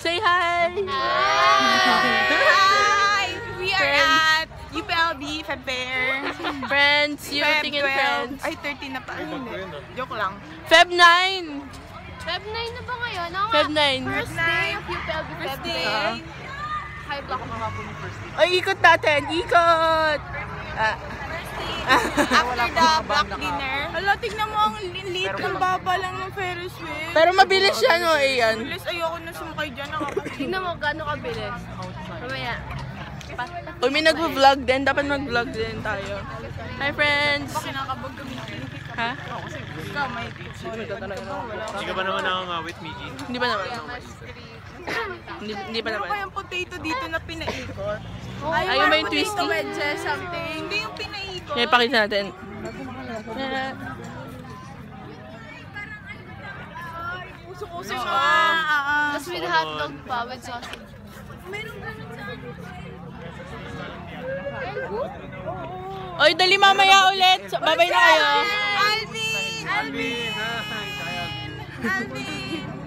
Say hi! Hi! We are at UPLB Feb Fair. Friends, you tingin friends. Ay, 13 na pa. Ay, hindi. Joke lang. Feb 9! Feb 9 na ba ngayon? Oo nga. Feb 9. First day of UPLB Feb First Day. day. Hype ako makapun yung first day. Ay, ikot natin! Ikot! After the black dinner. Hala, tignan mo ang liit ng baba lang ng Ferris wheel. Pero mabilis siya, no, Ian? Bilis, ayoko na sumakay dyan. Nakakasig. Tignan mo gano'ng kabilis. Mamaya. Uy, may nag-vlog din. Dapat mag-vlog din tayo. Hi, friends! Kinakabog kami. Ha? Ikaw, may picture. Hindi ka ba naman nakangawit, Miggy? Hindi pa naman. Hindi pa Ano naman. kayang potato dito na pinaikot? Ayaw ba yung twisty? Potato wedges, something. Hindi yung pinaikot. Yan, pakita natin. Puso-puso siya. Tapos with hotdog pa, with sausage. Oy, dali mamaya ulit. Babay na kayo. Alvin! Alvin! Alvin!